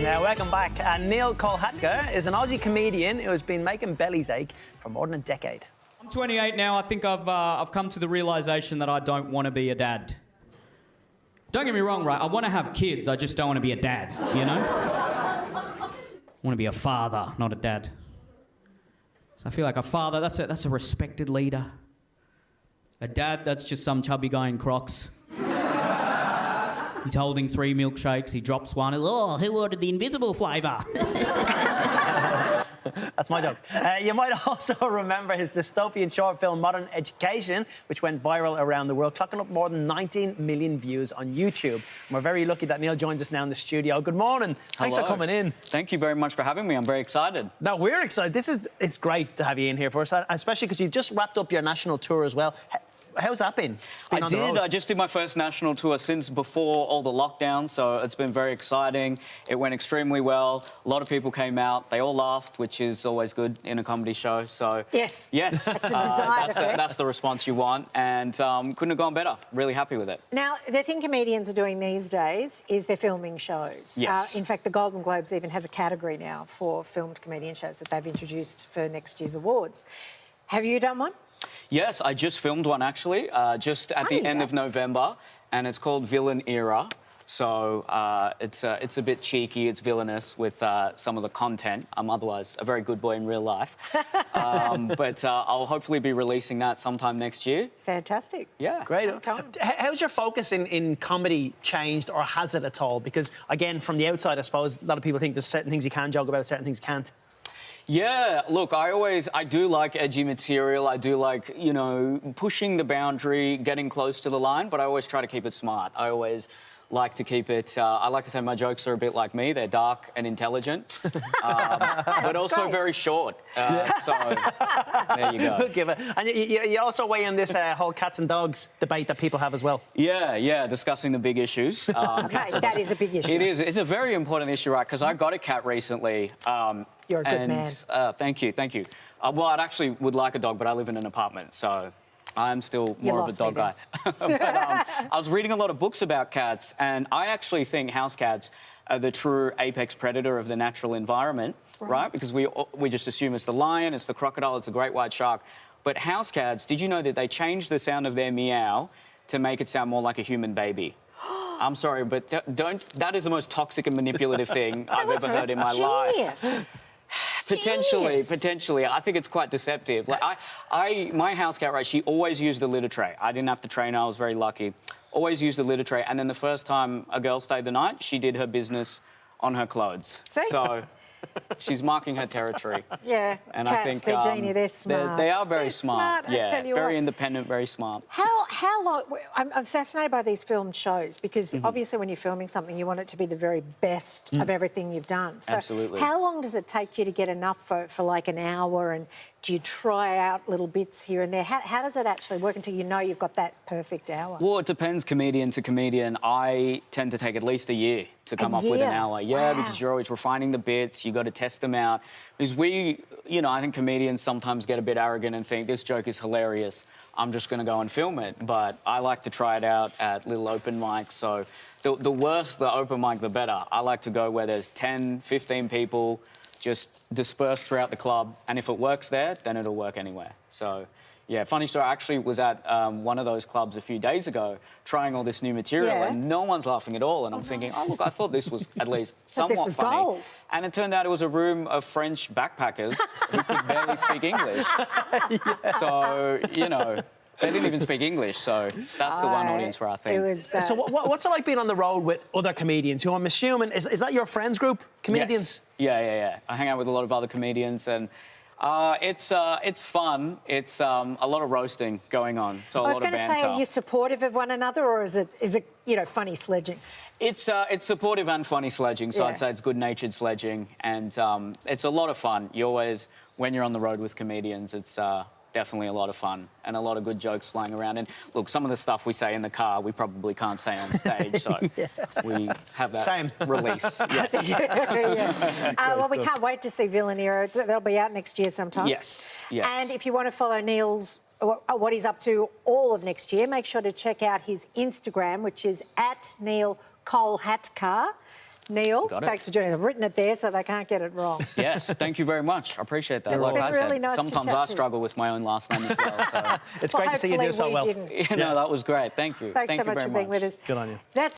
Welcome back. Neel Kolhatkar is an Aussie comedian who has been making bellies ache for more than a decade. I'm 28 now. I think I've come to the realisation that I don't want to be a dad. Don't get me wrong, right? I want to have kids. I just don't want to be a dad, you know? I want to be a father, not a dad. So I feel like a father, that's a respected leader. A dad, that's just some chubby guy in Crocs. He's holding 3 milkshakes, he drops one, oh, who ordered the invisible flavour? That's my joke. You might also remember his dystopian short film Modern Education, which went viral around the world, clocking up more than 19 million views on YouTube. And we're very lucky that Neel joins us now in the studio. Good morning. Thanks for coming in. Thank you very much for having me. I'm very excited. No, we're excited. It's great to have you in here for us, especially because you've just wrapped up your national tour as well. How's that been? I just did my first national tour since before all the lockdowns, so it's been very exciting. It went extremely well. A lot of people came out. They all laughed, which is always good in a comedy show. So yes, that's the desired effect. That's the response you want, and couldn't have gone better. Really happy with it. Now, the thing comedians are doing these days is they're filming shows. Yes. In fact, the Golden Globes even has a category now for filmed comedian shows that they've introduced for next year's awards. Have you done one? Yes, I just filmed one, actually, just at the end of November, and it's called Villain Era. So it's a bit cheeky, it's villainous with some of the content. I'm otherwise a very good boy in real life. But I'll hopefully be releasing that sometime next year. Fantastic. Yeah. Great. How's your focus in comedy changed, or has it at all? Because, again, from the outside, I suppose, a lot of people think there's certain things you can joke about, certain things you can't. Yeah, look, I do like edgy material. I do like, you know, pushing the boundary, getting close to the line, but I always try to keep it smart. I always like to keep it... I like to say my jokes are a bit like me. They're dark and intelligent, but also great. Very short. So there you go. We'll give it. And you also weigh in this whole cats and dogs debate that people have as well. Yeah, discussing the big issues. That is a big issue. It is. It's a very important issue, right? Because I got a cat recently. You're a good man. Thank you. Well, I actually would like a dog, but I live in an apartment, so I'm still more of a dog guy. But I was reading a lot of books about cats, and I actually think house cats are the true apex predator of the natural environment, right? Because we just assume it's the lion, it's the crocodile, it's the great white shark. But house cats, did you know that they change the sound of their meow to make it sound more like a human baby? I'm sorry, but that is the most toxic and manipulative thing I've ever heard in my life. Potentially. I think it's quite deceptive. Like my house cat, right, she always used the litter tray. I didn't have to train her, I was very lucky. Always used the litter tray, and then the first time a girl stayed the night, she did her business on her clothes. See? So she's marking her territory. Yeah, and cats, I think they're genie, they're smart. They are very smart. Yeah, I tell you very what. Independent, very smart. How long... I'm fascinated by these filmed shows because obviously when you're filming something, you want it to be the very best of everything you've done. So absolutely. How long does it take you to get enough for like an hour, and do you try out little bits here and there? How does it actually work until you know you've got that perfect hour? Well, it depends comedian to comedian. I tend to take at least a year to come up with an hour. Yeah, wow. Because you're always refining the bits, you got to test them out. Because I think comedians sometimes get a bit arrogant and think this joke is hilarious, I'm just going to go and film it. But I like to try it out at little open mics. So the worse the open mic, the better. I like to go where there's 10, 15 people, just dispersed throughout the club. And if it works there, then it'll work anywhere. So, yeah, funny story. I actually was at one of those clubs a few days ago trying all this new material, and no one's laughing at all. And I'm thinking, oh, look, I thought this was at least somewhat funny. Gold. And it turned out it was a room of French backpackers who could barely speak English. So, you know, they didn't even speak English, so that's the one audience where I think. It was, So what's it like being on the road with other comedians who I'm assuming... Is that your friends group, comedians? Yes. Yeah. I hang out with a lot of other comedians, and it's fun. It's a lot of roasting going on, so a lot of banter. I was going to say, are you supportive of one another, or is it funny sledging? It's supportive and funny sledging, so I'd say it's good-natured sledging, and it's a lot of fun. You always, when you're on the road with comedians, it's definitely a lot of fun and a lot of good jokes flying around. And look, some of the stuff we say in the car, we probably can't say on stage, so we have that release. Yes. Well, we can't wait to see Villain Era. They'll be out next year sometime. Yes. And if you want to follow Neel's, what he's up to all of next year, make sure to check out his Instagram, which is @Neel Kolhatkar. Neel, Got it. thanks for joining us. I've written it there so they can't get it wrong. Yes, thank you very much. I appreciate that. You're Like welcome. I said, Really nice to sometimes chat I to you. struggle with my own last name as well. So, It's great to see you do so Hopefully well. we didn't. you know, that was great. Thank you. Thanks Thank so you much very for being with us. Good on you. That's